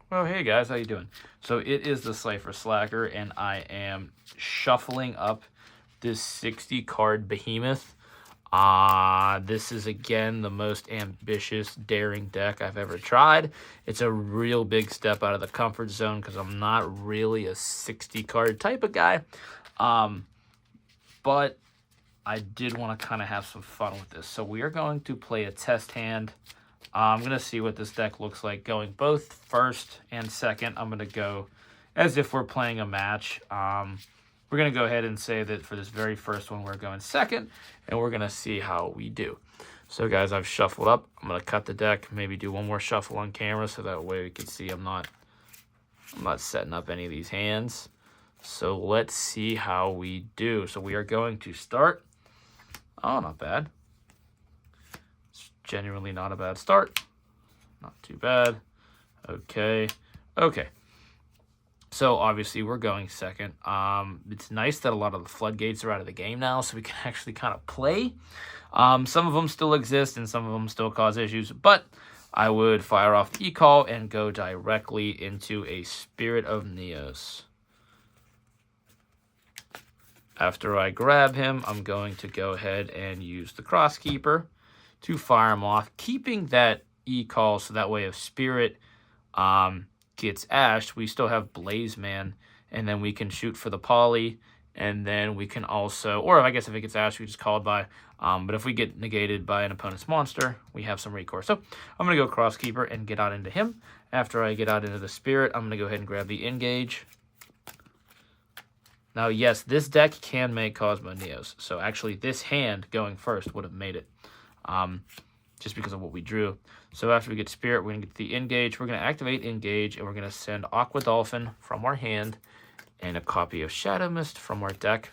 Well, hey guys, how you doing? So it is the Cypher Slacker, and I am shuffling up this 60 card behemoth. This is again the most ambitious, daring deck I've ever tried. It's a real big step out of the comfort zone because I'm not really a 60 card type of guy. But I did want to kind of have some fun with this. So we are going to play a test hand. I'm going to see what this deck looks like going both first and second. I'm going to go as if we're playing a match. We're going to go ahead and say that for this very first one, we're going second, and we're going to see how we do. So, guys, I've shuffled up. I'm going to cut the deck, maybe do one more shuffle on camera so that way we can see I'm not setting up any of these hands. So let's see how we do. So we are going to start. Oh, not bad. Genuinely not a bad start. Not too bad. Okay. So obviously we're going second. It's nice that a lot of the floodgates are out of the game now, so we can actually kind of play. Some of them still exist and some of them still cause issues, but I would fire off the e-call and go directly into a Spirit of Neos. After I grab him, I'm going to go ahead and use the Crosskeeper to fire him off, keeping that e-call so that way if Spirit gets ashed, we still have Blaze Man, and then we can shoot for the poly, and then we can also, or I guess if it gets ashed, we just call it by. But if we get negated by an opponent's monster, we have some recourse. So I'm going to go Crosskeeper and get out into him. After I get out into the Spirit, I'm going to go ahead and grab the Engage. Now, yes, this deck can make Cosmo Neos. So actually, this hand going first would have made it. Just because of what we drew. So after we get Spirit, we're going to get the Engage. We're going to activate Engage, and we're going to send Aqua Dolphin from our hand and a copy of Shadow Mist from our deck.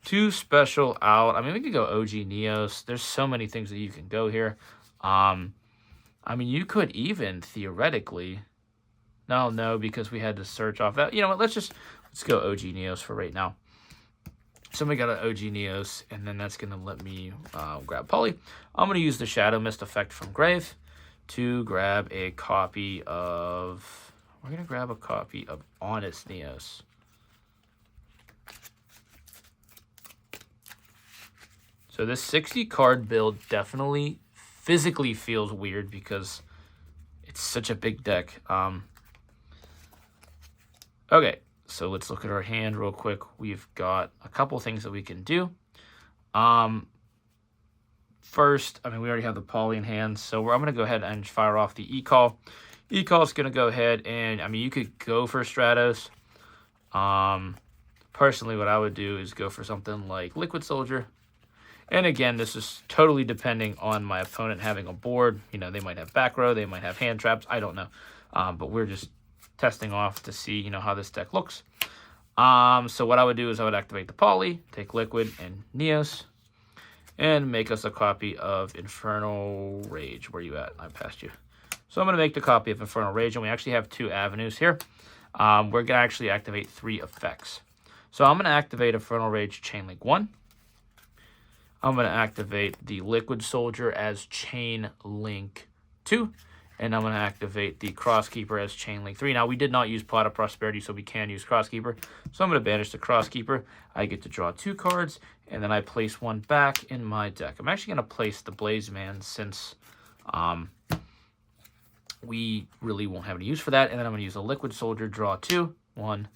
2 special out. I mean, we could go OG Neos. There's so many things that you can go here. I mean, you could even theoretically... No, because we had to search off that. You know what? Let's go OG Neos for right now. Somebody got an OG Neos, and then that's going to let me grab Poly. I'm going to use the Shadow Mist effect from Grave to grab a copy of... We're going to grab a copy of Honest Neos. So this 60 card build definitely physically feels weird because it's such a big deck. Okay. So let's look at our hand real quick. We've got a couple things that we can do. First, I mean, we already have the poly in hand, so I'm going to go ahead and fire off the e-call. E-call is going to go ahead and, I mean, you could go for Stratos. Personally, what I would do is go for something like Liquid Soldier. And again, this is totally depending on my opponent having a board. You know, they might have back row, they might have hand traps. I don't know. But we're just testing off to see, you know, how this deck looks. So what I would do is I would activate the poly, take Liquid and Neos, and make us a copy of Infernal Rage. Where you at? I passed you. So I'm going to make the copy of Infernal Rage, and we actually have 2 avenues here. We're going to actually activate 3 effects. So I'm going to activate Infernal Rage Chain Link 1. I'm going to activate the Liquid Soldier as Chain Link 2. And I'm going to activate the Crosskeeper as Chain Link 3. Now, we did not use Pot of Prosperity, so we can use Crosskeeper. So I'm going to banish the Crosskeeper. I get to draw 2 cards, and then I place 1 back in my deck. I'm actually going to place the Blaze Man since we really won't have any use for that. And then I'm going to use a Liquid Soldier, draw 2. 1,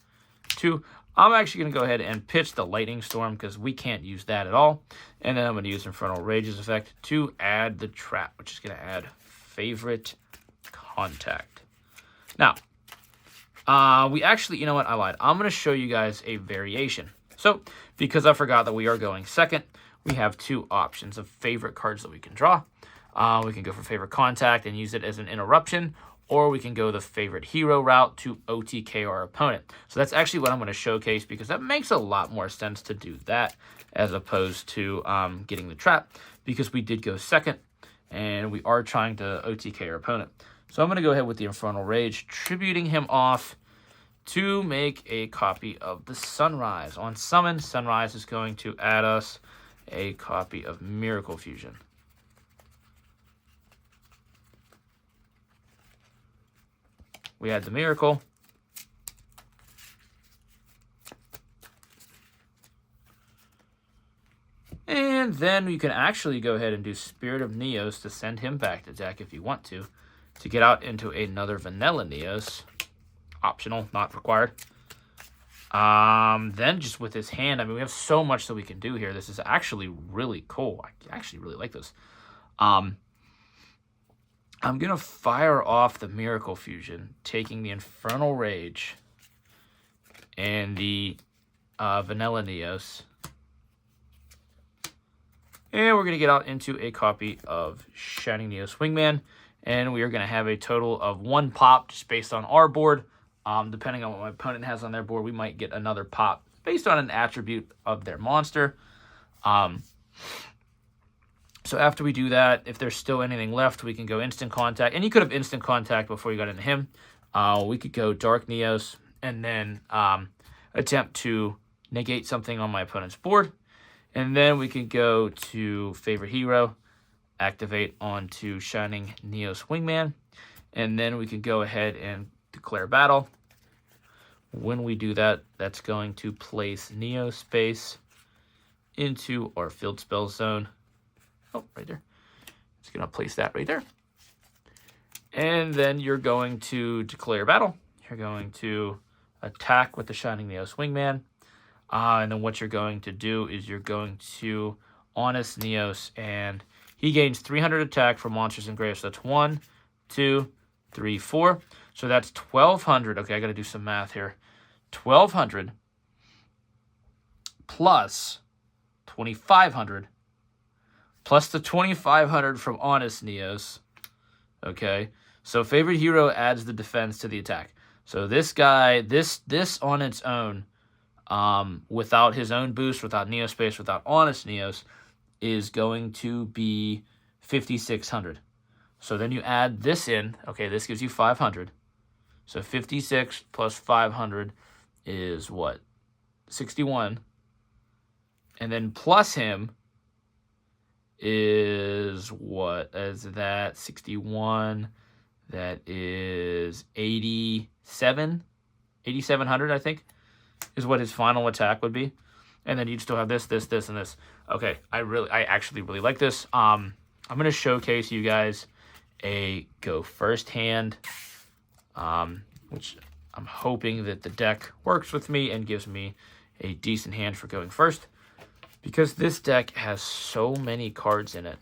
2. I'm actually going to go ahead and pitch the Lightning Storm because we can't use that at all. And then I'm going to use Infernal Rage's effect to add the Trap, which is going to add Favorite Contact. Now, we actually, you know what? I lied. I'm going to show you guys a variation. So, because I forgot that we are going second, we have 2 options of favorite cards that we can draw. We can go for Favorite Contact and use it as an interruption, or we can go the Favorite Hero route to OTK our opponent. So that's actually what I'm going to showcase because that makes a lot more sense to do that as opposed to getting the trap because we did go second and we are trying to OTK our opponent. So I'm going to go ahead with the Infernal Rage, tributing him off to make a copy of the Sunrise. On summon, Sunrise is going to add us a copy of Miracle Fusion. we had the Miracle. And then you can actually go ahead and do Spirit of Neos to send him back to deck if you want to get out into another Vanilla Neos. Optional, not required. Then just with his hand, I mean, we have so much that we can do here. This is actually really cool. I actually really like this. I'm going to fire off the Miracle Fusion, taking the Infernal Rage and the Vanilla Neos. And we're going to get out into a copy of Shining Neos Wingman. And we are going to have a total of 1 pop just based on our board. Depending on what my opponent has on their board, we might get another pop based on an attribute of their monster. So after we do that, if there's still anything left, we can go Instant Contact. And you could have Instant Contact before you got into him. We could go Dark Neos and then attempt to negate something on my opponent's board. And then we can go to Favorite Hero, activate onto Shining Neos Wingman. And then we can go ahead and declare battle. When we do that, that's going to place Neo Space into our field spell zone. Oh, right there. It's going to place that right there. And then you're going to declare battle. You're going to attack with the Shining Neos Wingman. And then what you're going to do is you're going to Honest Neos, and he gains 300 attack from monsters in grave. So that's 1, 2, 3, 4. So that's 1,200. Okay, I got to do some math here. 1,200 plus 2,500 plus the 2,500 from Honest Neos. Okay, so Favorite Hero adds the defense to the attack. So this guy, this on its own, without his own boost, without Neo Space, without Honest Neos, is going to be 5,600. So then you add this in. Okay, this gives you 500. So 56 plus 500 is what? 61. And then plus him is what? Is that 61? That is 87? 8,700, I think, is what his final attack would be. And then you'd still have this, this, this, and this. Okay, I actually really like this. I'm going to showcase you guys a go first hand, which I'm hoping that the deck works with me and gives me a decent hand for going first, because this deck has so many cards in it.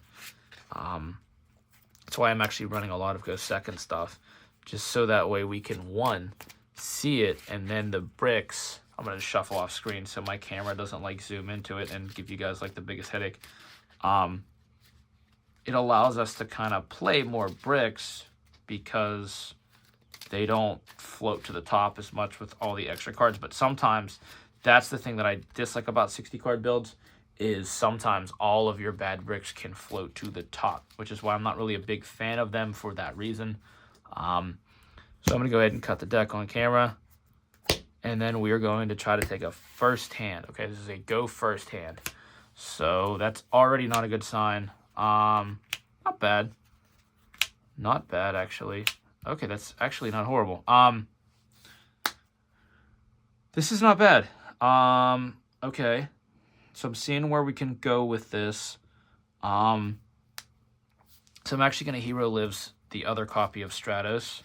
That's why I'm actually running a lot of go second stuff, just so that way we can, one, see it, and then the bricks, I'm going to shuffle off screen so my camera doesn't like zoom into it and give you guys like the biggest headache. It allows us to kind of play more bricks because they don't float to the top as much with all the extra cards. But sometimes that's the thing that I dislike about 60 card builds, is sometimes all of your bad bricks can float to the top, which is why I'm not really a big fan of them for that reason. So I'm going to go ahead and cut the deck on camera. And then we are going to try to take a first hand. Okay, this is a go first hand. So that's already not a good sign. Not bad. Not bad, actually. Okay, that's actually not horrible. This is not bad. Okay. So I'm seeing where we can go with this. So I'm actually going to Hero Lives the other copy of Stratos.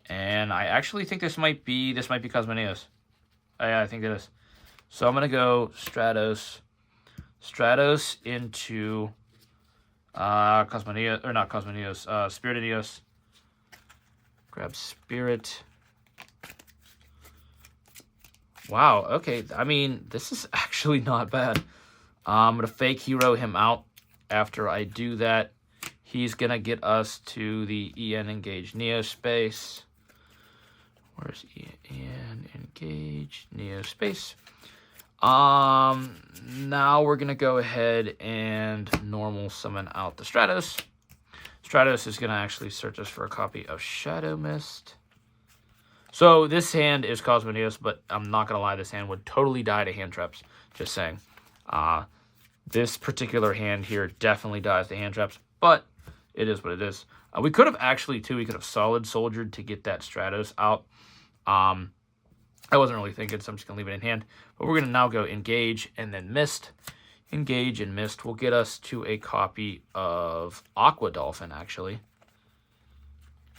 And I actually think this might be Cosmo Neos. Yeah, I think it is. So I'm going to go Stratos into Cosmo Neos, or not Cosmo Neos, Spirit of Neos. Grab Spirit. Wow, okay. I mean, this is actually not bad. I'm going to fake hero him out. After I do that, he's going to get us to the EN Engage Neo Space. Where's EN Engage Neo Space? Now we're going to go ahead and normal summon out the Stratos. Stratos is going to actually search us for a copy of Shadow Mist. So this hand is Cosmo Neos, but I'm not going to lie, this hand would totally die to hand traps. Just saying. This particular hand here definitely dies to hand traps, but it is what it is. We could have actually, too, we could have solid soldiered to get that Stratos out. I wasn't really thinking, so I'm just going to leave it in hand. But we're going to now go Engage and then Mist. Engage and Mist will get us to a copy of Aqua Dolphin, actually.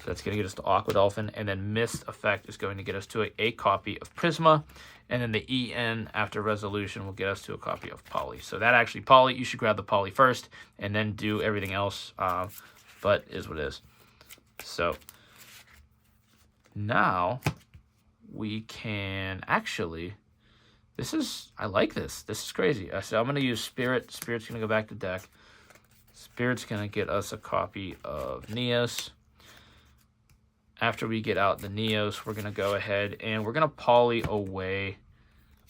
So that's going to get us to Aqua Dolphin. And then Mist effect is going to get us to a copy of Prisma. And then the EN after Resolution will get us to a copy of Poly. So that actually, Poly, you should grab the Poly first and then do everything else. But is what it is. So now we can actually, I like this. This is crazy. So I'm going to use Spirit. Spirit's going to go back to deck. Spirit's going to get us a copy of Neos. After we get out the Neos, we're going to go ahead and we're going to Poly away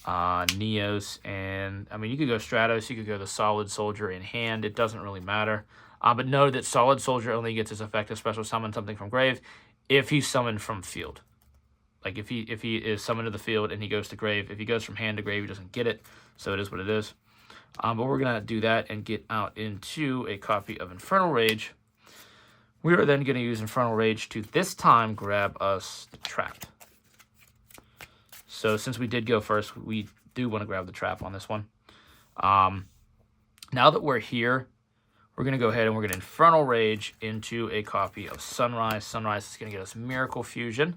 Neos. And, I mean, you could go Stratos. You could go the Solid Soldier in hand. It doesn't really matter. But know that Solid Soldier only gets his effective special summon something from grave if he's summoned from field. Like if he is summoned to the field and he goes to grave, if he goes from hand to grave, he doesn't get it. So it is what it is. But we're going to do that and get out into a copy of Infernal Rage. We are then going to use Infernal Rage to this time grab us the Trap. So since we did go first, we do want to grab the Trap on this one. Now that we're here, we're going to go ahead and we're going to Infernal Rage into a copy of Sunrise. Sunrise is going to get us Miracle Fusion.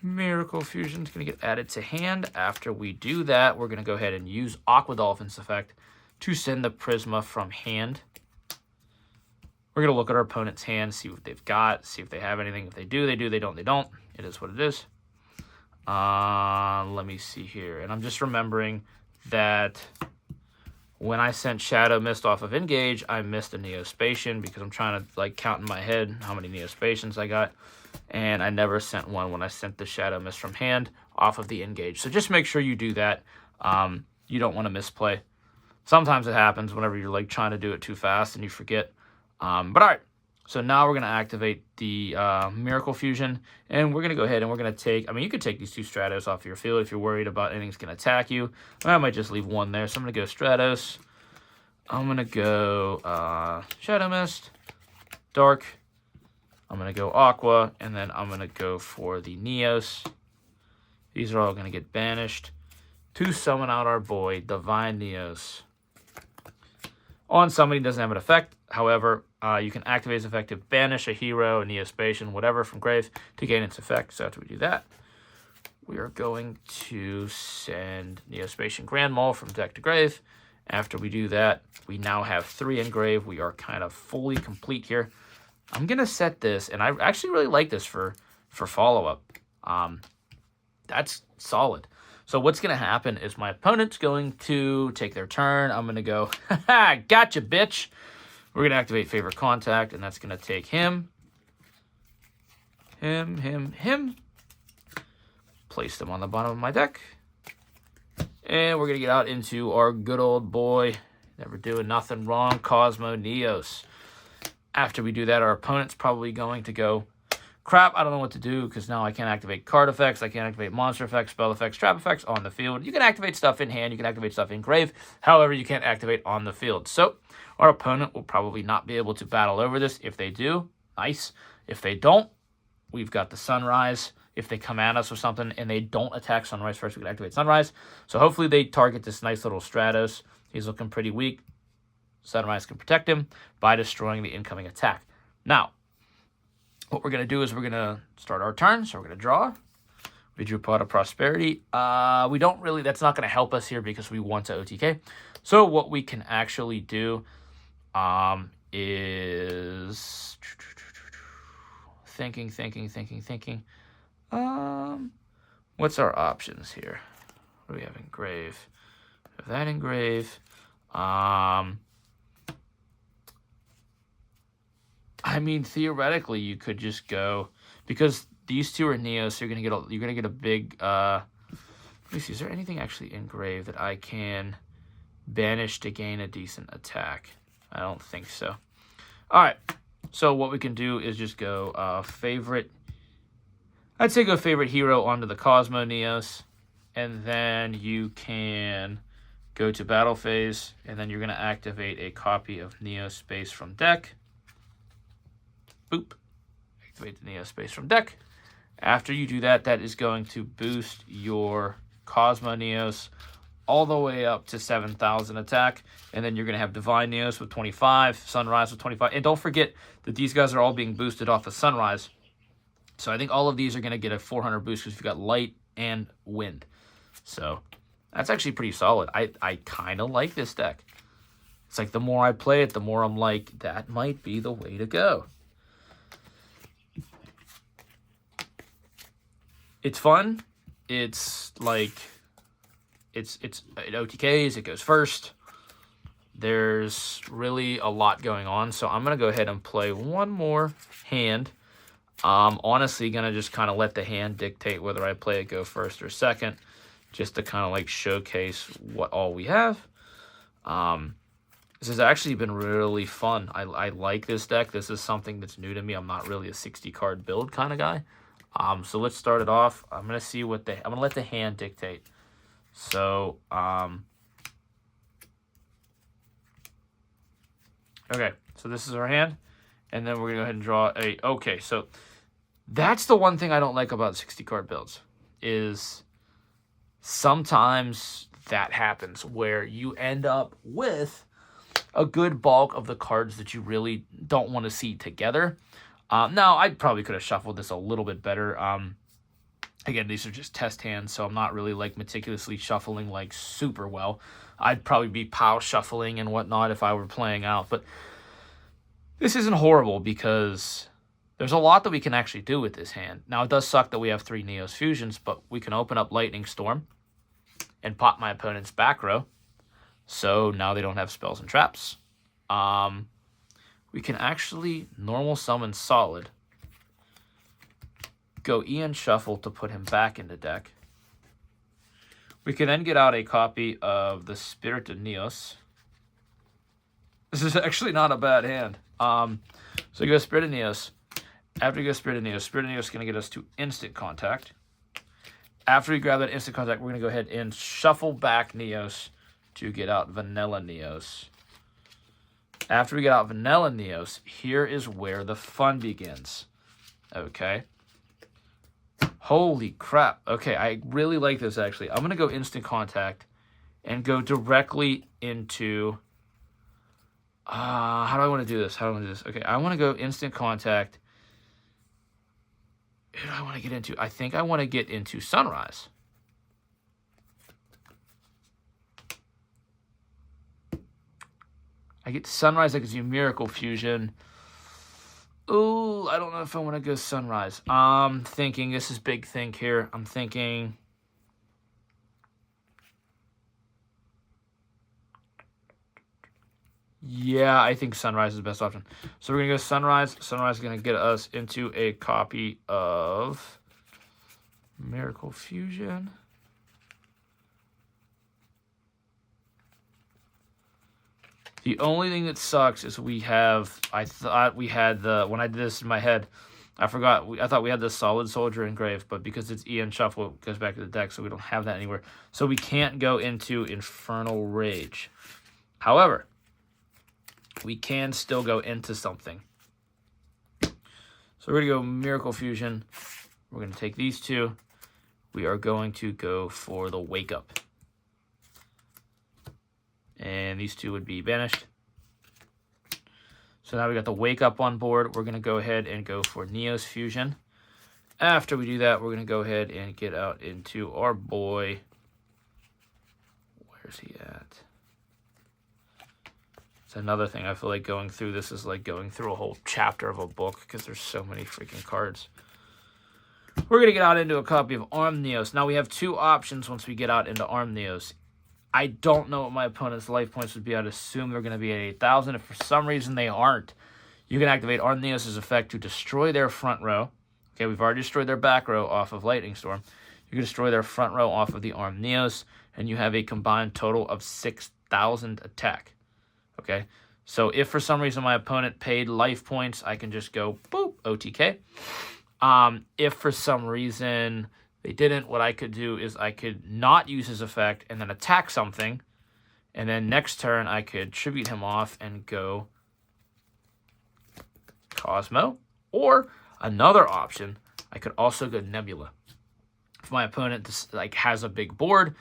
Miracle Fusion is going to get added to hand. After we do that, we're going to go ahead and use Aqua Dolphin's effect to send the Prisma from hand. We're going to look at our opponent's hand, see what they've got, see if they have anything. If they do, they do. They don't, they don't. It is what it is. Let me see here. And I'm just remembering that when I sent Shadow Mist off of Engage, I missed a Neospatian because I'm trying to like count in my head how many Neospatians I got. And I never sent one when I sent the Shadow Mist from hand off of the Engage. So just make sure you do that. You don't want to misplay. Sometimes it happens whenever you're like trying to do it too fast and you forget. But all right, so now we're going to activate the Miracle Fusion, and we're going to go ahead and we're going to take, I mean, you could take these two Stratos off your field if you're worried about anything's going to attack you. I might just leave one there, so I'm going to go Stratos. I'm going to go Shadow Mist, Dark. I'm going to go Aqua, and then I'm going to go for the Neos. These are all going to get banished to summon out our boy, Divine Neos. On somebody doesn't have an effect. However, you can activate its effect to banish a hero, a Neospatian, whatever from grave to gain its effect. So after we do that, we are going to send Neospatian Grand Maul from deck to grave. After we do that, we now have 3 in grave. We are kind of fully complete here. I'm going to set this, and I actually really like this for follow-up. That's solid. So what's going to happen is my opponent's going to take their turn. I'm going to go, haha, gotcha, bitch. We're going to activate Favorite Contact, and that's going to take him. Place them on the bottom of my deck. And we're going to get out into our good old boy, never doing nothing wrong, Cosmo Neos. After we do that, our opponent's probably going to go, crap, I don't know what to do because now I can't activate card effects, I can't activate monster effects, spell effects, trap effects on the field. You can activate stuff in hand, you can activate stuff in grave, however, you can't activate on the field. So our opponent will probably not be able to battle over this. If they do, nice. If they don't, we've got the Sunrise. If they come at us with something and they don't attack Sunrise first, we can activate Sunrise. So hopefully they target this nice little Stratos. He's looking pretty weak. Sunrise can protect him by destroying the incoming attack. Now, what we're going to do is we're going to start our turn. So we're going to draw. We drew Pot of Prosperity. We don't really, that's not going to help us here because we want to OTK. So what we can actually do is thinking. What's our options here? What do we have in grave? We have that in grave. I mean, theoretically, you could just go because these two are Neos. So you're gonna get a big. Let me see. Is there anything actually in grave that I can banish to gain a decent attack? I don't think so. All right. So what we can do is just go favorite. I'd say go favorite hero onto the Cosmo Neos, and then you can go to battle phase, and then you're gonna activate a copy of Neo Space from deck. Boop. Activate the Neo space from deck. After you do that, that is going to boost your Cosmo Neos all the way up to 7,000 attack. And then you're going to have Divine Neos with 25, Sunrise with 25. And don't forget that these guys are all being boosted off of Sunrise. So I think all of these are going to get a 400 boost because you've got Light and Wind. So that's actually pretty solid. I kind of like this deck. It's like the more I play it, the more I'm like, that might be the way to go. It's fun. It's like, it OTKs, it goes first. There's really a lot going on. So I'm going to go ahead and play one more hand. I'm honestly going to just kind of let the hand dictate whether I play it go first or second, just to kind of like showcase what all we have. This has actually been really fun. I like this deck. This is something that's new to me. I'm not really a 60 card build kind of guy. So let's start it off. I'm going to see I'm going to let the hand dictate. So, okay, so this is our hand, and then we're going to go ahead and draw okay, so that's the one thing I don't like about 60 card builds, is sometimes that happens where you end up with a good bulk of the cards that you really don't want to see together. Now, I probably could have shuffled this a little bit better. Again, these are just test hands, so I'm not really like meticulously shuffling like super well. I'd probably be pow shuffling and whatnot if I were playing out, but this isn't horrible because there's a lot that we can actually do with this hand. Now, it does suck that we have 3 Neos Fusions, but we can open up Lightning Storm and pop my opponent's back row. So now they don't have spells and traps. We can actually normal summon Solid. Go Ian Shuffle to put him back in the deck. We can then get out a copy of the Spirit of Neos. This is actually not a bad hand. So you go Spirit of Neos. After you go Spirit of Neos is going to get us to instant contact. After we grab that instant contact, we're going to go ahead and shuffle back Neos to get out Vanilla Neos. After we get out Vanilla Neos, here is where the fun begins. Okay. Holy crap. Okay, I really like this, actually. I'm going to go instant contact and go directly into... how do I want to do this? Okay, I want to go instant contact. Who do I want to get into? I think I want to get into Sunrise. I get Sunrise, that gives you Miracle Fusion. Ooh, I don't know if I want to go Sunrise. I'm thinking, this is big think here. I'm thinking... Yeah, I think Sunrise is the best option. So we're going to go Sunrise. Sunrise is going to get us into a copy of Miracle Fusion. The only thing that sucks is we have, I thought we had the, when I did this in my head, I thought we had the Solid Soldier engraved, but because it's Ian Shuffle, it goes back to the deck, so we don't have that anywhere. So we can't go into Infernal Rage. However, we can still go into something. So we're going to go Miracle Fusion. We're going to take these two. We are going to go for the Wake Up. And these two would be banished. So now we got the Wake Up on board. We're going to go ahead and go for Neos Fusion. After we do that, we're going to go ahead and get out into our boy. Where's he at? It's another thing I feel like going through this is like going through a whole chapter of a book because there's so many freaking cards. We're going to get out into a copy of Arm Neos. Now we have two options once we get out into Arm Neos. I don't know what my opponent's life points would be. I'd assume they're going to be at 8,000. If for some reason they aren't, you can activate Arm Neos' effect to destroy their front row. Okay, we've already destroyed their back row off of Lightning Storm. You can destroy their front row off of the Arm Neos, and you have a combined total of 6,000 attack. Okay, so if for some reason my opponent paid life points, I can just go, boop, OTK. If for some reason they didn't, what I could do is I could not use his effect and then attack something, and then next turn I could tribute him off and go Cosmo. Or another option, I could also go Nebula. If my opponent just, like, has a big board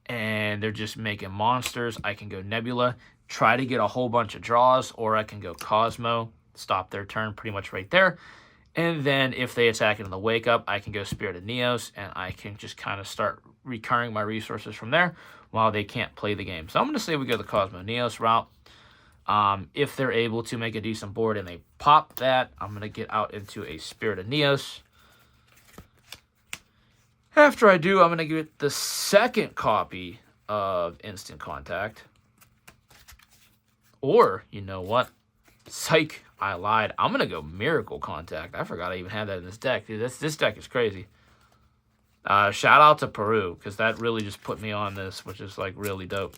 and they're just making monsters, I can go Nebula, try to get a whole bunch of draws, or I can go Cosmo, stop their turn pretty much right there. And then if they attack into the Wake Up, I can go Spirit of Neos, and I can just kind of start recurring my resources from there while they can't play the game. So I'm going to say we go the Cosmo Neos route. If they're able to make a decent board and they pop that, I'm going to get out into a Spirit of Neos. After I do, I'm going to get the second copy of Instant Contact. Or, you know what? Psych, I lied. I'm going to go Miracle Contact. I forgot I even had that in this deck. Dude, this deck is crazy. Shout out to Peru, because that really just put me on this, which is, like, really dope.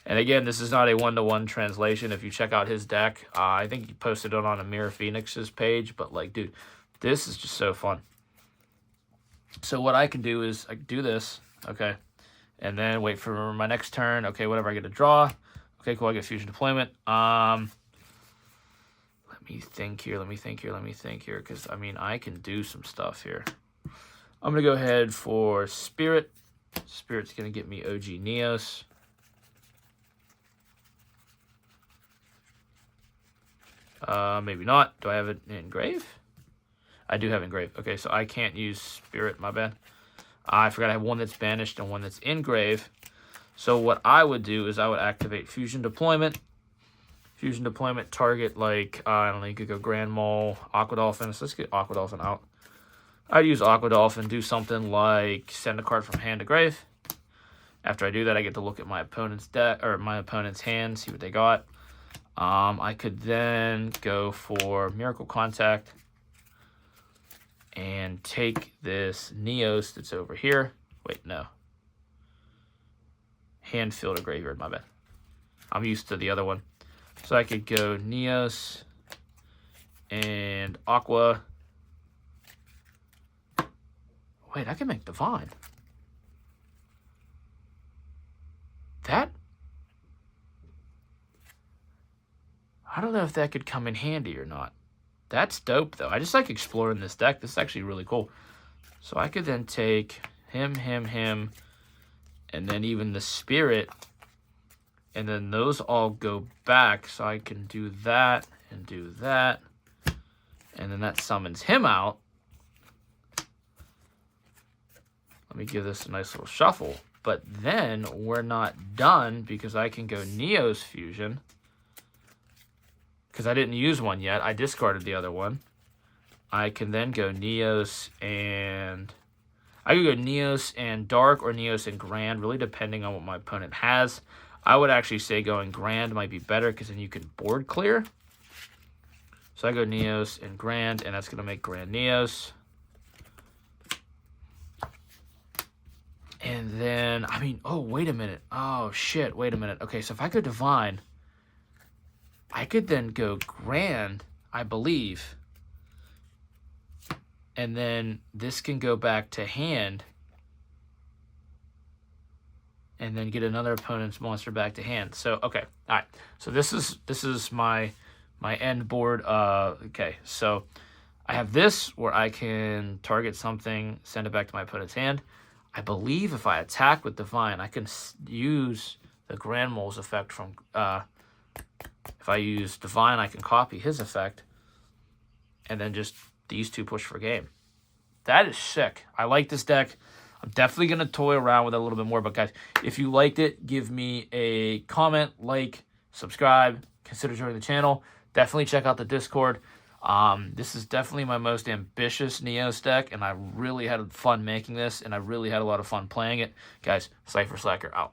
And again, this is not a one-to-one translation. If you check out his deck, I think he posted it on Amir Phoenix's page. But, like, dude, this is just so fun. So what I can do is I can do this, okay, and then wait for my next turn. Okay, whatever, I get a draw. Okay, cool, I get Fusion Deployment. Let me think here, because, I mean, I can do some stuff here. I'm going to go ahead for Spirit. Spirit's going to get me OG Neos. Maybe not. Do I have it in Engrave? I do have Engrave. Okay, so I can't use Spirit, my bad. I forgot I have one that's banished and one that's Engrave. So what I would do is I would activate Fusion Deployment. Fusion Deployment target, like, I don't know, you could go Grand Mole, Aqua Dolphin. So let's get Aqua Dolphin out. I'd use Aqua Dolphin, do something like send a card from hand to grave. After I do that, I get to look at my opponent's deck, or my opponent's hand, see what they got. I could then go for Miracle Contact and take this Neos that's over here. Wait, no. Hand, field, or graveyard, my bad. I'm used to the other one. So I could go Neos and Aqua. Wait, I can make Divine. That? I don't know if that could come in handy or not. That's dope, though. I just like exploring this deck. This is actually really cool. So I could then take him, and then even the Spirit, and then those all go back. So I can do that and do that, and then that summons him out. Let me give this a nice little shuffle. But then we're not done, because I can go Neos Fusion. Because I didn't use one yet. I discarded the other one. I can then go Neos and... I could go Neos and Dark or Neos and Grand, really depending on what my opponent has. I would actually say going Grand might be better, because then you can board clear. So I go Neos and Grand, and that's going to make Grand Neos. And then, I mean, oh, wait a minute. Oh, shit, wait a minute. Okay, so if I go Divine, I could then go Grand, I believe. And then this can go back to hand. And then get another opponent's monster back to hand. So, okay. All right. So this is my end board. Okay. So I have this where I can target something, send it back to my opponent's hand. I believe if I attack with Divine, I can use the Grand Mole's effect from... if I use Divine, I can copy his effect. And then just these two push for game. That is sick. I like this deck. I'm definitely going to toy around with it a little bit more. But guys, if you liked it, give me a comment, like, subscribe, consider joining the channel. Definitely check out the Discord. This is definitely my most ambitious Neos deck, and I really had fun making this, and I really had a lot of fun playing it. Guys, Cypher Slacker out.